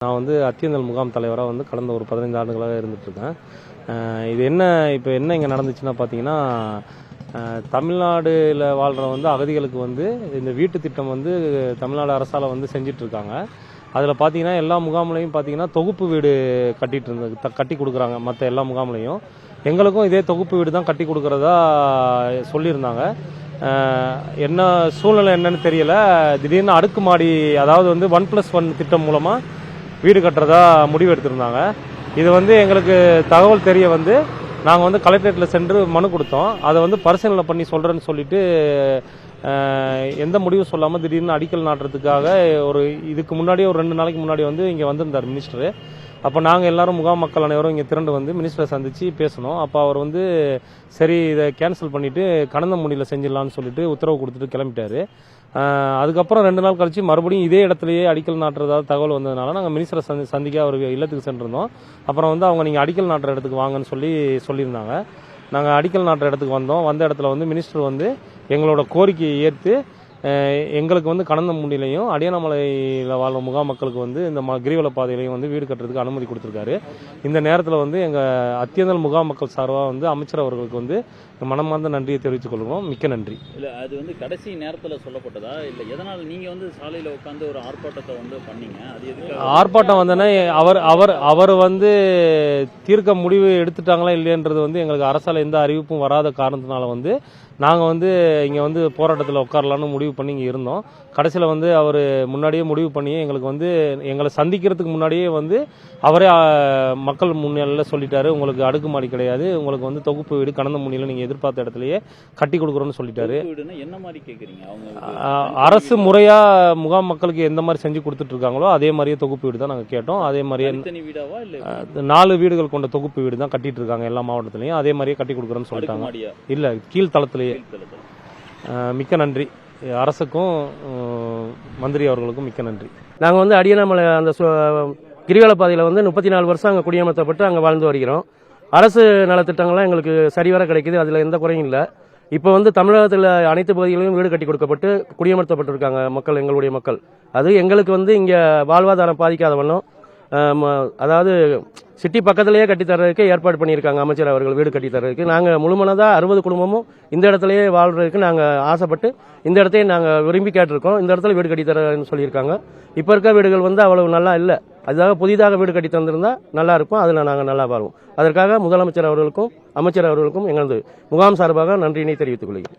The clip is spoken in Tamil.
நான் வந்து அத்தியந்தல் முகாம் தலைவராக வந்து கடந்த ஒரு 15 ஆண்டுகளாக இருந்துகிட்ருக்கேன். இது இப்போ என்ன இங்கே நடந்துச்சுன்னா பார்த்தீங்கன்னா, தமிழ்நாடுல வாழ்கிற வந்து அகதிகளுக்கு வந்து இந்த வீட்டு திட்டம் வந்து தமிழ்நாடு அரசால் வந்து செஞ்சிட்ருக்காங்க. அதில் பார்த்தீங்கன்னா எல்லா முகாம்லையும் பார்த்தீங்கன்னா தொகுப்பு வீடு கட்டி கொடுக்குறாங்க. மற்ற எல்லா முகாம்லையும் எங்களுக்கும் இதே தொகுப்பு வீடு தான் கட்டி கொடுக்குறதா சொல்லியிருந்தாங்க. என்ன சூழ்நிலை என்னன்னு தெரியல. திடீர்னு அடுக்குமாடி, அதாவது வந்து 1+1 திட்டம் மூலமாக வீடு கட்டுறதா முடிவு எடுத்திருந்தாங்க. இது வந்து எங்களுக்கு தகவல் தெரிய வந்து நாங்கள் வந்து கலெக்டரேட்டில் சென்று மனு கொடுத்தோம். அதை வந்து பரிசீலனை பண்ணி சொல்கிறேன்னு சொல்லிட்டு எந்த முடிவும் சொல்லாமல் திடீர்னு அடிக்கல் நாட்டுறதுக்காக இதுக்கு முன்னாடியே ஒரு 2 நாளைக்கு முன்னாடி வந்து இங்கே வந்திருந்தார் மினிஸ்டரு. அப்போ நாங்கள் எல்லாரும் முகாம் மக்கள் அனைவரும் இங்கே திரண்டு வந்து மினிஸ்டரை சந்தித்து பேசணும். அப்போ அவர் வந்து சரி இதை கேன்சல் பண்ணிவிட்டு கணந்தமுடியில் செஞ்சிடலான்னு சொல்லிட்டு உத்தரவு கொடுத்துட்டு கிளம்பிட்டாரு. அதுக்கப்புறம் 2 நாள் கழிச்சு மறுபடியும் இதே இடத்துலையே அடிக்கல் நாட்டுறதா தகவல் வந்ததுனால நாங்கள் மினிஸ்டரை சந்திக்க அவர் இல்லத்துக்கு சென்றிருந்தோம். அப்புறம் வந்து அவங்க நீங்கள் அடிக்கல் நாட்டுற இடத்துக்கு வாங்கன்னு சொல்லியிருந்தாங்க. நாங்கள் அடிக்கல் நாட்டுற இடத்துக்கு வந்தோம். வந்த இடத்துல வந்து மினிஸ்டர் வந்து எங்களோட கோரிக்கையை ஏற்று எங்களுக்கு வந்து கணந்தமுடியிலையும் அடியானமலையில் வாழ்ற முகாம் மக்களுக்கு வந்து இந்த கிரிவல பாதையிலையும் வந்து வீடு கட்டுறதுக்கு அனுமதி கொடுத்துருக்காரு. இந்த நேரத்தில் வந்து எங்கள் அத்தியந்தல் முகாம் மக்கள் சார்பாக வந்து அமைச்சர் அவர்களுக்கு வந்து மனமார்ந்த நன்றியை தெரிவித்துக் கொள்கிறோம். மிக்க நன்றி. இல்லை, அது வந்து கடைசி நேரத்தில் சொல்லப்பட்டதா இல்லை எதனால் நீங்கள் வந்து சாலையில் உட்காந்து ஒரு ஆர்ப்பாட்டத்தை வந்து பண்ணீங்க? அது எதுக்கு ஆர்ப்பாட்டம் வந்தோன்னா அவர் வந்து தீர்க்க முடிவு எடுத்துட்டாங்களா இல்லையன்றது வந்து எங்களுக்கு அரசால் எந்த அறிவிப்பும் வராத காரணத்தினால வந்து நாங்கள் வந்து இங்கே வந்து போராட்டத்தில் உட்காரலான்னு முடிவு பண்ணி இங்கே இருந்தோம். கடைசியில் வந்து அவர் முன்னாடியே முடிவு பண்ணி எங்களை சந்திக்கிறதுக்கு முன்னாடியே வந்து அவரே மக்கள் முன்னிலையில் சொல்லிட்டாரு, உங்களுக்கு அடுக்குமாடி கிடையாது, உங்களுக்கு வந்து தொகுப்பு வீடு கணந்தமுடியில் நீங்கள் எதிர்பார்த்த இடத்துலையே கட்டி கொடுக்குறோன்னு சொல்லிட்டாரு. என்ன மாதிரி கேட்குறீங்க? அரசு முறையாக முகாம் மக்களுக்கு எந்த மாதிரி செஞ்சு கொடுத்துட்டு இருக்காங்களோ அதே மாதிரியே தொகுப்பு வீடு தான் நாங்கள் கேட்டோம். அதே மாதிரியே 4 வீடுகள் கொண்ட தொகுப்பு வீடு தான் கட்டிட்டு இருக்காங்க எல்லா மாவட்டத்திலையும். அதே மாதிரியே கட்டி கொடுக்குறோன்னு சொல்லிட்டாங்க. இல்லை, கீழ்த்தளத்திலேயே. மிக்க நன்றி. அரசுக்கும் மந்திரி அவர்களுக்கும் மிக்க நன்றி. நாங்கள் வந்து அடியானமலை அந்த கிரிவல பாதையில் வந்து 34 வருஷம் அங்கே குடியமர்த்தப்பட்டு அங்கே வாழ்ந்து வருகிறோம். அரசு நலத்திட்டங்கள்லாம் எங்களுக்கு சரிவர கிடைக்குது, அதில் எந்த குறையும் இல்லை. இப்போ வந்து தமிழகத்தில் அனைத்து பகுதிகளிலும் வீடு கட்டி கொடுக்கப்பட்டு குடியமர்த்தப்பட்டிருக்காங்க மக்கள், எங்களுடைய மக்கள். அது எங்களுக்கு வந்து இங்கே வாழ்வாதாரம் பாதிக்காத வண்ணம், அதாவது சிட்டி பக்கத்திலேயே கட்டித்தரதுக்கு ஏற்பாடு பண்ணியிருக்காங்க அமைச்சர் அவர்கள். வீடு கட்டித்தரதுக்கு நாங்கள் முழுமனதாக 60 குடும்பமும் இந்த இடத்துலையே வாழ்றதுக்கு நாங்கள் ஆசைப்பட்டு இந்த இடத்தையே நாங்கள் விரும்பி கேட்டிருக்கோம். இந்த இடத்துல வீடு கட்டித்தரன்னு சொல்லியிருக்காங்க. இப்போ இருக்க வீடுகள் வந்து அவ்வளவு நல்லா இல்லை. அதுக்காக புதிதாக வீடு கட்டி தந்திருந்தா நல்லா இருக்கும், அதில் நாங்கள் நல்லா வாழ்வோம். அதற்காக முதலமைச்சர் அவர்களுக்கும் அமைச்சர் அவர்களுக்கும் எங்களது முகாம் சார்பாக நன்றியினை தெரிவித்துக் கொள்கிறேன்.